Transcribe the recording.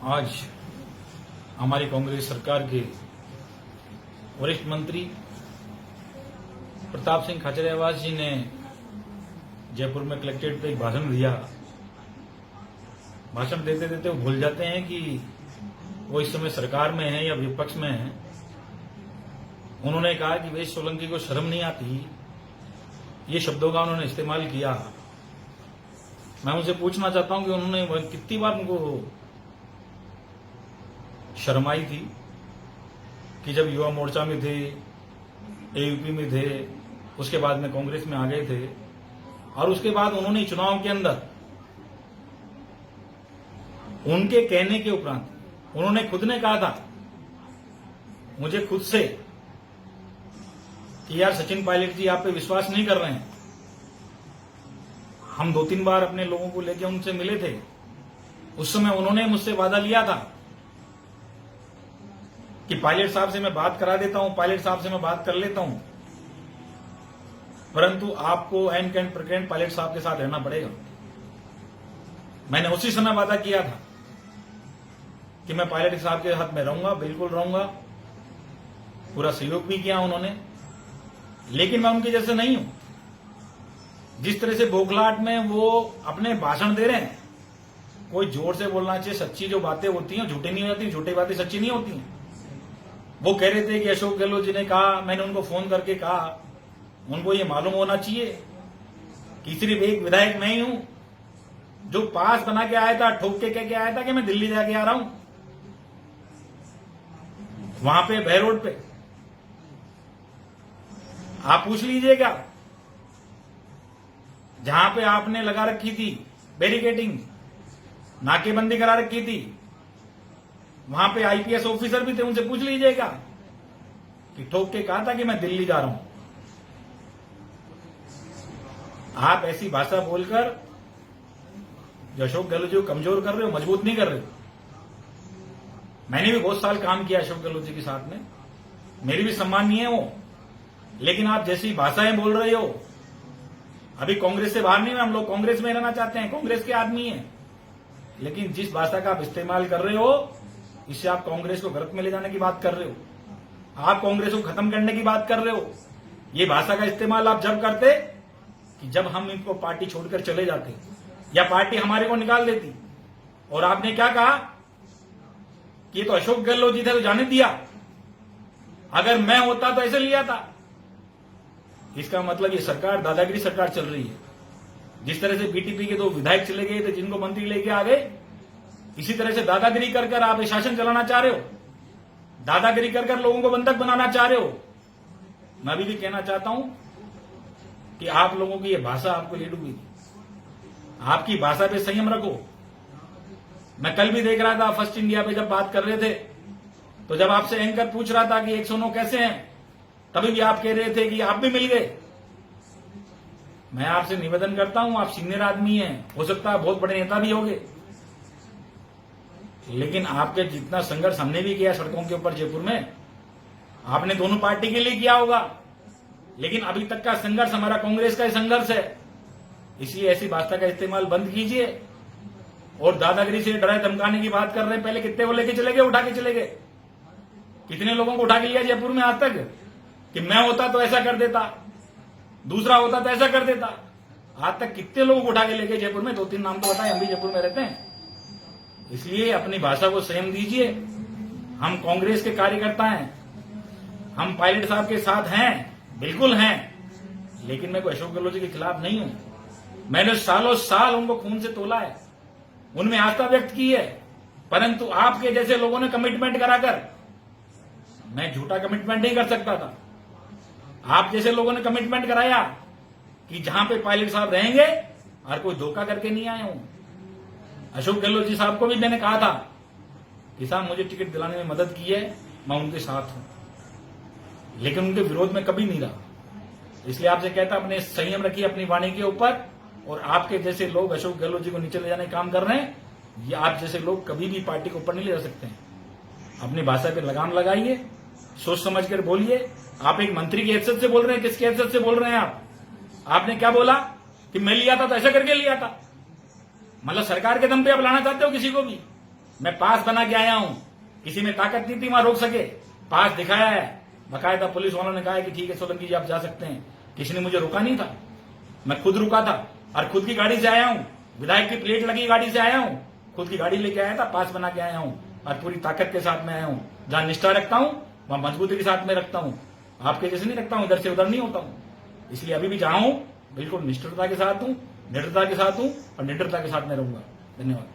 आज हमारी कांग्रेस सरकार के वरिष्ठ मंत्री प्रताप सिंह खाचरियावास जी ने जयपुर में कलेक्ट्रेट पे एक भाषण दिया। भाषण देते देते वो भूल जाते हैं कि वो इस समय सरकार में है या विपक्ष में है। उन्होंने कहा कि वेश सोलंकी को शर्म नहीं आती, ये शब्दों का उन्होंने इस्तेमाल किया। मैं उनसे पूछना चाहता हूं कि उन्होंने कितनी बार उनको शर्म आई थी कि जब युवा मोर्चा में थे, एयूपी में थे, उसके बाद में कांग्रेस में आ गए थे और उसके बाद उन्होंने चुनाव के अंदर उनके कहने के उपरांत उन्होंने खुद ने कहा था मुझे खुद से कि यार सचिन पायलट जी आप पे विश्वास नहीं कर रहे हैं। हम 2-3 बार अपने लोगों को लेकर उनसे मिले थे। उस समय उन्होंने मुझसे वादा लिया था कि पायलट साहब से मैं बात करा देता हूं, पायलट साहब से मैं बात कर लेता हूं, परंतु आपको एन कैंड प्रकरण पायलट साहब के साथ रहना पड़ेगा। मैंने उसी समय वादा किया था कि मैं पायलट साहब के साथ में रहूंगा, बिल्कुल रहूंगा। पूरा सहयोग भी किया उन्होंने, लेकिन मैं उनके जैसे नहीं हूं। जिस तरह से बौखलाहट में वो अपने भाषण दे रहे हैं, कोई जोर से बोलना चाहिए। सच्ची जो बातें होती हैं झूठी नहीं होती, झूठी बातें सच्ची नहीं होती हैं। वो कह रहे थे कि अशोक गहलोत जी ने कहा, मैंने उनको फोन करके कहा, उनको ये मालूम होना चाहिए कि सिर्फ एक विधायक मैं ही हूं जो पास बना के आया था, ठोक के कह के आया था कि मैं दिल्ली जाके आ रहा हूं। वहां पे भय रोड पे आप पूछ लीजिएगा, जहां पे आपने लगा रखी थी बैरिकेडिंग, नाकेबंदी करा रखी थी, वहां पे आईपीएस ऑफिसर भी थे। उनसे पूछ लीजिएगा कि ठोक के कहा था कि मैं दिल्ली जा रहा हूं। आप ऐसी भाषा बोलकर जो अशोक गहलोत जी को कमजोर कर रहे हो, मजबूत नहीं कर रहे हो। मैंने भी बहुत साल काम किया अशोक गहलोत जी के साथ में, मेरी भी सम्मानीय है वो, लेकिन आप जैसी भाषाएं बोल रहे हो, अभी कांग्रेस से बाहर नहीं है, हम लोग कांग्रेस में रहना चाहते हैं, कांग्रेस के आदमी हैं, लेकिन जिस भाषा का आप इस्तेमाल कर रहे हो, इससे आप कांग्रेस को गलत में ले जाने की बात कर रहे हो, आप कांग्रेस को खत्म करने की बात कर रहे हो। ये भाषा का इस्तेमाल आप जब करते कि जब हम इनको पार्टी छोड़कर चले जाते या पार्टी हमारे को निकाल देती। और आपने क्या कहा कि ये तो अशोक गहलोत जी थे तो जाने दिया, अगर मैं होता तो ऐसे लिया था। इसका मतलब ये सरकार दादागिरी सरकार चल रही है। जिस तरह से बीटीपी के 2 विधायक चले गए थे, जिनको मंत्री लेके आ गए, इसी तरह से दादागिरी कर कर आप शासन चलाना चाह रहे हो, दादागिरी कर कर लोगों को बंधक बनाना चाह रहे हो। मैं अभी भी कहना चाहता हूं कि आप लोगों की ये भाषा आपको ले डूबेगी। आपकी भाषा पे संयम रखो। मैं कल भी देख रहा था फर्स्ट इंडिया पे जब बात कर रहे थे, तो जब आपसे एंकर पूछ रहा था कि 109 कैसे हैं, तभी भी आप कह रहे थे कि आप भी मिल गए। मैं आपसे निवेदन करता हूं, आप सीनियर आदमी हैं, हो सकता है बहुत बड़े नेता भी होंगे, लेकिन आपके जितना संघर्ष हमने भी किया सड़कों के ऊपर जयपुर में, आपने दोनों पार्टी के लिए किया होगा, लेकिन अभी तक का संघर्ष हमारा कांग्रेस का ही संघर्ष है। इसलिए ऐसी भाषा का इस्तेमाल बंद कीजिए। और दादागिरी से डराए धमकाने की बात कर रहे हैं, पहले कितने को लेके चले गए, उठा के चले गए, कितने लोगों को उठा के लिया जयपुर में आज तक कि मैं होता तो ऐसा कर देता, दूसरा होता तो ऐसा कर देता। आज तक कितने लोगों को उठा के लेके जयपुर में, 2-3 नाम तो बताएं, हम भी जयपुर में रहते हैं। इसलिए अपनी भाषा को संयम दीजिए। हम कांग्रेस के कार्यकर्ता हैं, हम पायलट साहब के साथ हैं, बिल्कुल हैं, लेकिन मैं कोई अशोक गहलोत जी के खिलाफ नहीं हूं। मैंने सालों साल उनको खून से तोला है, उनमें आस्था व्यक्त की है, परंतु आपके जैसे लोगों ने कमिटमेंट कराकर, मैं झूठा कमिटमेंट नहीं कर सकता था। आप जैसे लोगों ने कमिटमेंट कराया कि जहां पे पायलट साहब रहेंगे, और कोई धोखा करके नहीं आया हूं। अशोक गहलोत जी साहब को भी मैंने कहा था कि साहब मुझे टिकट दिलाने में मदद की है, मैं उनके साथ हूं, लेकिन उनके विरोध में कभी नहीं रहा। इसलिए आपसे कहता अपने संयम रखिए अपनी वाणी के ऊपर। और आपके जैसे लोग अशोक गहलोत जी को नीचे ले जाने का काम कर रहे हैं, ये आप जैसे लोग कभी भी पार्टी को ऊपर नहीं ले जा सकते हैं। अपनी भाषा पे लगाम लगाइए, सोच समझ कर बोलिए। आप एक मंत्री की हैसियत से बोल रहे हैं, किसकी हैसियत से बोल रहे हैं आप? आपने क्या बोला कि मैं लिया था तो ऐसा करके लिया था, मतलब सरकार के दम पे आप लाना चाहते हो किसी को भी? मैं पास बना के आया हूं, किसी में ताकत नहीं थी वहां रोक सके, पास दिखाया है, बकायदा पुलिस वालों ने कहा है कि ठीक है सोलंकी जी आप जा सकते हैं, किसी ने मुझे रोका नहीं था, मैं खुद रुका था और खुद की गाड़ी से आया हूं, विधायक की प्लेट लगी गाड़ी से आया हूं, खुद की गाड़ी लेके आया था, पास बना के आया हूं और पूरी ताकत के साथ में आया हूं, जहां निष्ठा रखता हूं वहां मजबूती के साथ में रखता हूं, आपके जैसे नहीं रखता हूं, इधर से उधर नहीं होता हूं। इसलिए अभी भी जहां हूं बिल्कुल निष्ठुरता के साथ हूं, निडरता के साथ हूं और निडरता के साथ में रहूंगा। धन्यवाद।